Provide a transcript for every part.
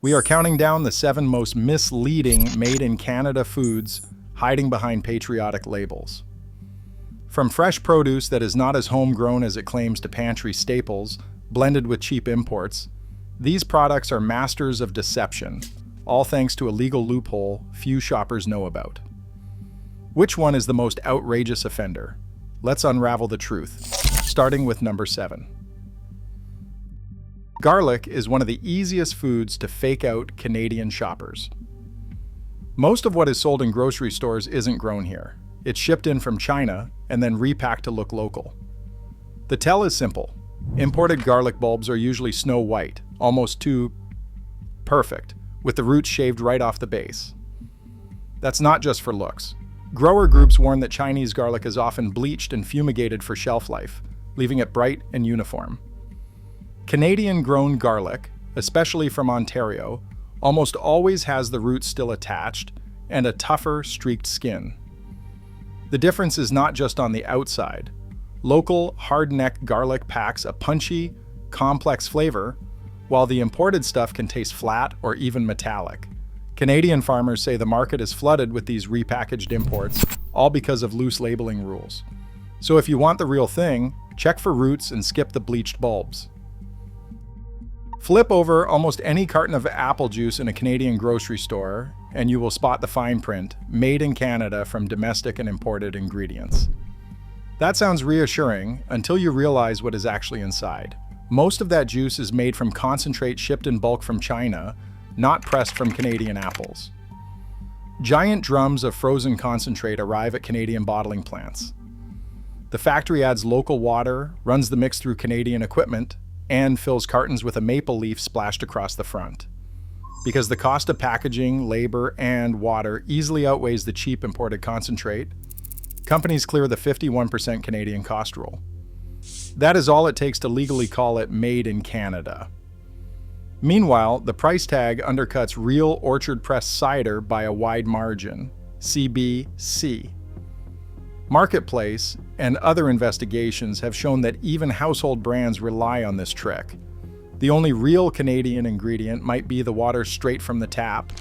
We are counting down the 7 most misleading made-in-Canada foods hiding behind patriotic labels. From fresh produce that is not as homegrown as it claims to pantry staples, blended with cheap imports, these products are masters of deception, all thanks to a legal loophole few shoppers know about. Which one is the most outrageous offender? Let's unravel the truth, starting with number 7. Garlic is one of the easiest foods to fake out Canadian shoppers. Most of what is sold in grocery stores isn't grown here. It's shipped in from China and then repacked to look local. The tell is simple. Imported garlic bulbs are usually snow white, almost too perfect, with the roots shaved right off the base. That's not just for looks. Grower groups warn that Chinese garlic is often bleached and fumigated for shelf life, leaving it bright and uniform. Canadian-grown garlic, especially from Ontario, almost always has the roots still attached and a tougher, streaked skin. The difference is not just on the outside. Local, hard-necked garlic packs a punchy, complex flavor, while the imported stuff can taste flat or even metallic. Canadian farmers say the market is flooded with these repackaged imports, all because of loose labeling rules. So if you want the real thing, check for roots and skip the bleached bulbs. Flip over almost any carton of apple juice in a Canadian grocery store, and you will spot the fine print, made in Canada from domestic and imported ingredients. That sounds reassuring until you realize what is actually inside. Most of that juice is made from concentrate shipped in bulk from China, not pressed from Canadian apples. Giant drums of frozen concentrate arrive at Canadian bottling plants. The factory adds local water, runs the mix through Canadian equipment, and fills cartons with a maple leaf splashed across the front. Because the cost of packaging, labor, and water easily outweighs the cheap imported concentrate, companies clear the 51% Canadian cost rule. That is all it takes to legally call it made in Canada. Meanwhile, the price tag undercuts real orchard-pressed cider by a wide margin, CBC. Marketplace and other investigations have shown that even household brands rely on this trick. The only real Canadian ingredient might be the water straight from the tap.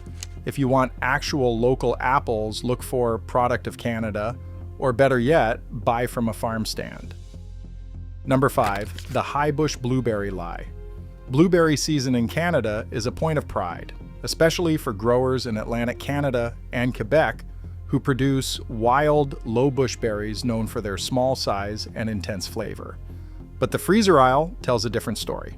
If you want actual local apples, look for Product of Canada, or better yet, buy from a farm stand. Number 5, the high bush blueberry lie. Blueberry season in Canada is a point of pride, especially for growers in Atlantic Canada and Quebec who produce wild, low-bush berries known for their small size and intense flavor. But the freezer aisle tells a different story.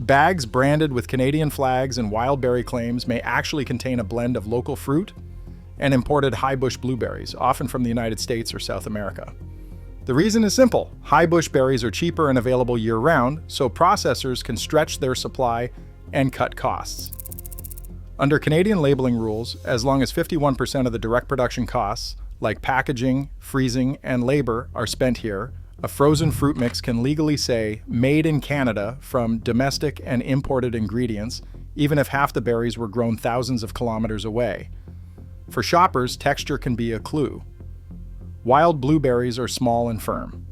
Bags branded with Canadian flags and wild berry claims may actually contain a blend of local fruit and imported high-bush blueberries, often from the United States or South America. The reason is simple. High-bush berries are cheaper and available year-round, so processors can stretch their supply and cut costs. Under Canadian labeling rules, as long as 51% of the direct production costs, like packaging, freezing, and labor, are spent here, a frozen fruit mix can legally say made in Canada from domestic and imported ingredients, even if half the berries were grown thousands of kilometers away. For shoppers, texture can be a clue. Wild blueberries are small and firm.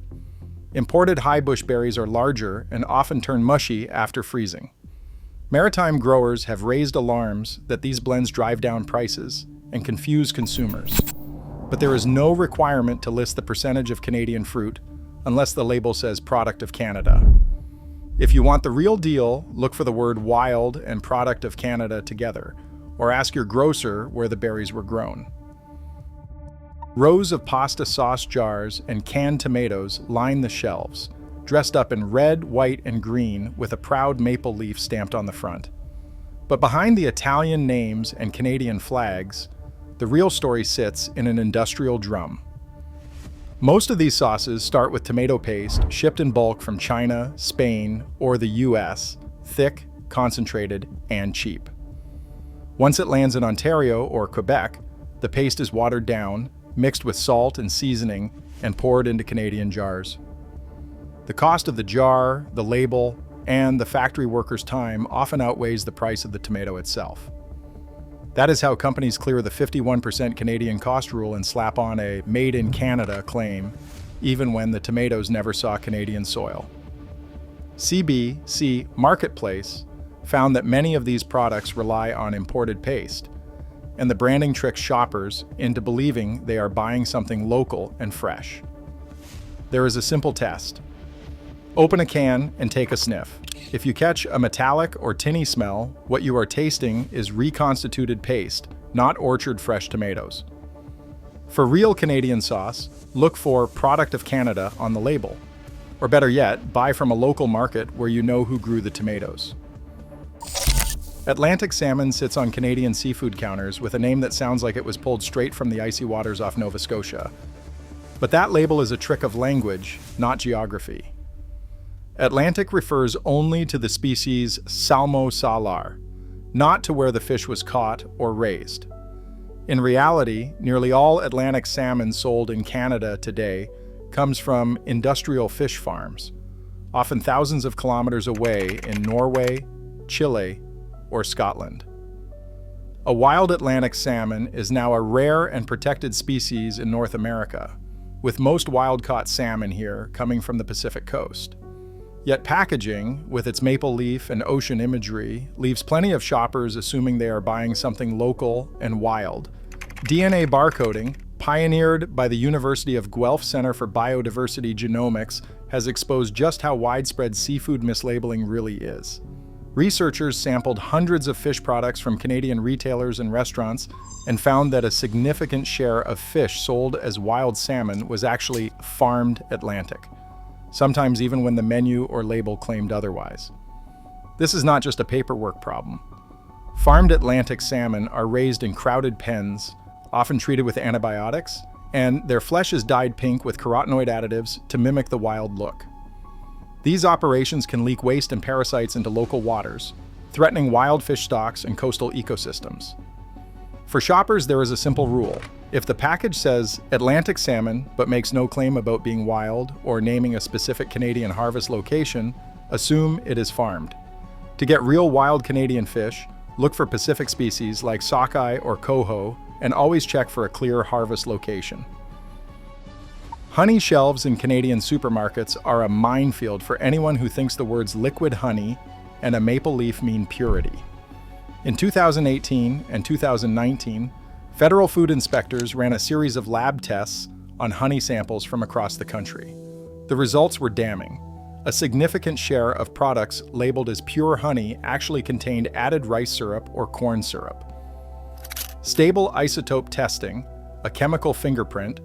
Imported high-bush berries are larger and often turn mushy after freezing. Maritime growers have raised alarms that these blends drive down prices and confuse consumers. But there is no requirement to list the percentage of Canadian fruit unless the label says Product of Canada. If you want the real deal, look for the word wild and Product of Canada together, or ask your grocer where the berries were grown. Rows of pasta sauce jars and canned tomatoes line the shelves, dressed up in red, white, and green with a proud maple leaf stamped on the front. But behind the Italian names and Canadian flags, the real story sits in an industrial drum. Most of these sauces start with tomato paste shipped in bulk from China, Spain, or the US, thick, concentrated, and cheap. Once it lands in Ontario or Quebec, the paste is watered down, mixed with salt and seasoning, and poured into Canadian jars. The cost of the jar, the label, and the factory workers' time often outweighs the price of the tomato itself. That is how companies clear the 51% Canadian cost rule and slap on a Made in Canada claim, even when the tomatoes never saw Canadian soil. CBC Marketplace found that many of these products rely on imported paste, and the branding tricks shoppers into believing they are buying something local and fresh. There is a simple test. Open a can and take a sniff. If you catch a metallic or tinny smell, what you are tasting is reconstituted paste, not orchard fresh tomatoes. For real Canadian sauce, look for Product of Canada on the label. Or better yet, buy from a local market where you know who grew the tomatoes. Atlantic salmon sits on Canadian seafood counters with a name that sounds like it was pulled straight from the icy waters off Nova Scotia. But that label is a trick of language, not geography. Atlantic refers only to the species Salmo salar, not to where the fish was caught or raised. In reality, nearly all Atlantic salmon sold in Canada today comes from industrial fish farms, often thousands of kilometers away in Norway, Chile, or Scotland. A wild Atlantic salmon is now a rare and protected species in North America, with most wild-caught salmon here coming from the Pacific coast. Yet packaging, with its maple leaf and ocean imagery, leaves plenty of shoppers assuming they are buying something local and wild. DNA barcoding, pioneered by the University of Guelph Center for Biodiversity Genomics, has exposed just how widespread seafood mislabeling really is. Researchers sampled hundreds of fish products from Canadian retailers and restaurants and found that a significant share of fish sold as wild salmon was actually farmed Atlantic, sometimes even when the menu or label claimed otherwise. This is not just a paperwork problem. Farmed Atlantic salmon are raised in crowded pens, often treated with antibiotics, and their flesh is dyed pink with carotenoid additives to mimic the wild look. These operations can leak waste and parasites into local waters, threatening wild fish stocks and coastal ecosystems. For shoppers, there is a simple rule. If the package says Atlantic salmon but makes no claim about being wild or naming a specific Canadian harvest location, assume it is farmed. To get real wild Canadian fish, look for Pacific species like sockeye or coho, and always check for a clear harvest location. Honey shelves in Canadian supermarkets are a minefield for anyone who thinks the words liquid honey and a maple leaf mean purity. In 2018 and 2019, federal food inspectors ran a series of lab tests on honey samples from across the country. The results were damning. A significant share of products labeled as pure honey actually contained added rice syrup or corn syrup. Stable isotope testing, a chemical fingerprint,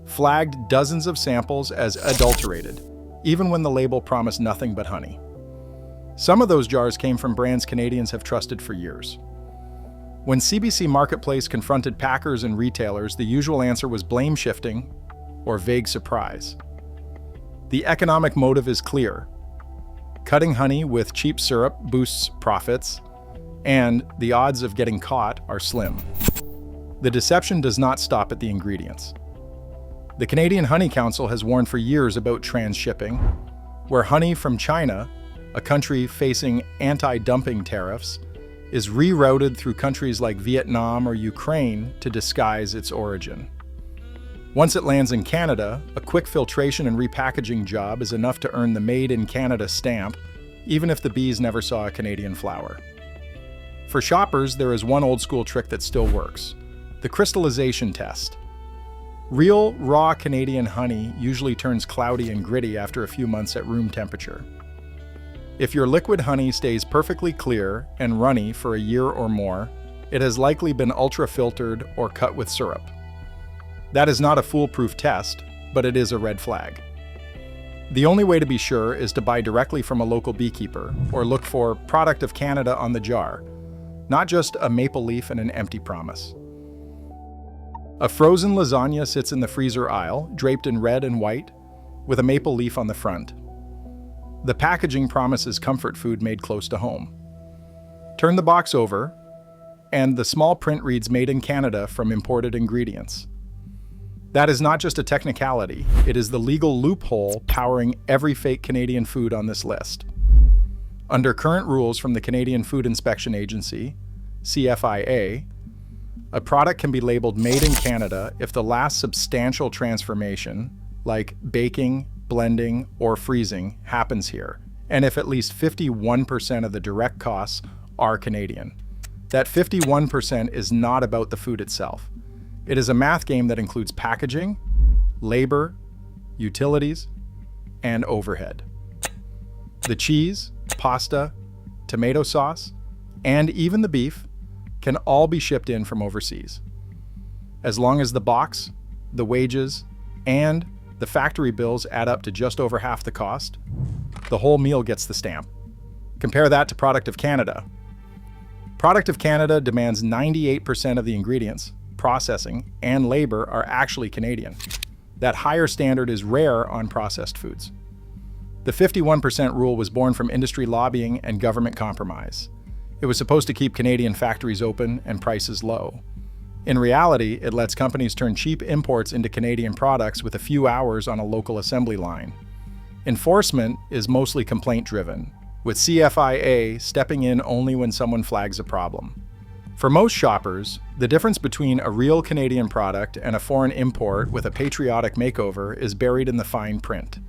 flagged dozens of samples as adulterated, even when the label promised nothing but honey. Some of those jars came from brands Canadians have trusted for years. When CBC Marketplace confronted packers and retailers, the usual answer was blame shifting or vague surprise. The economic motive is clear. Cutting honey with cheap syrup boosts profits, and the odds of getting caught are slim. The deception does not stop at the ingredients. The Canadian Honey Council has warned for years about transshipping, where honey from China, a country facing anti-dumping tariffs, is rerouted through countries like Vietnam or Ukraine to disguise its origin. Once it lands in Canada, a quick filtration and repackaging job is enough to earn the Made in Canada stamp, even if the bees never saw a Canadian flower. For shoppers, there is one old-school trick that still works: the crystallization test. Real, raw Canadian honey usually turns cloudy and gritty after a few months at room temperature. If your liquid honey stays perfectly clear and runny for a year or more, it has likely been ultra-filtered or cut with syrup. That is not a foolproof test, but it is a red flag. The only way to be sure is to buy directly from a local beekeeper or look for Product of Canada on the jar, not just a maple leaf and an empty promise. A frozen lasagna sits in the freezer aisle, draped in red and white, with a maple leaf on the front. The packaging promises comfort food made close to home. Turn the box over, and the small print reads "Made in Canada" from imported ingredients. That is not just a technicality, it is the legal loophole powering every fake Canadian food on this list. Under current rules from the Canadian Food Inspection Agency, CFIA, a product can be labeled "Made in Canada" if the last substantial transformation, like baking, blending, or freezing, happens here, and if at least 51% of the direct costs are Canadian. That 51% is not about the food itself. It is a math game that includes packaging, labor, utilities, and overhead. The cheese, pasta, tomato sauce, and even the beef can all be shipped in from overseas. As long as the box, the wages, and the factory bills add up to just over half the cost, the whole meal gets the stamp. Compare that to Product of Canada. Product of Canada demands 98% of the ingredients, processing, and labor are actually Canadian. That higher standard is rare on processed foods. The 51% rule was born from industry lobbying and government compromise. It was supposed to keep Canadian factories open and prices low. In reality, it lets companies turn cheap imports into Canadian products with a few hours on a local assembly line. Enforcement is mostly complaint-driven, with CFIA stepping in only when someone flags a problem. For most shoppers, the difference between a real Canadian product and a foreign import with a patriotic makeover is buried in the fine print.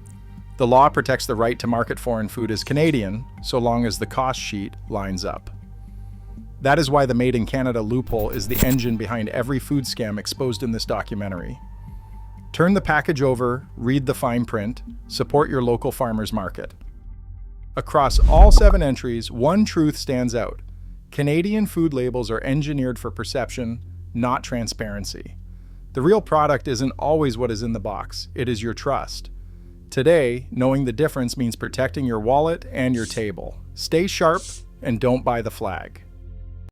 The law protects the right to market foreign food as Canadian, so long as the cost sheet lines up. That is why the Made in Canada loophole is the engine behind every food scam exposed in this documentary. Turn the package over, read the fine print, support your local farmers market. Across all 7 entries, one truth stands out. Canadian food labels are engineered for perception, not transparency. The real product isn't always what is in the box, it is your trust. Today, knowing the difference means protecting your wallet and your table. Stay sharp and don't buy the flag.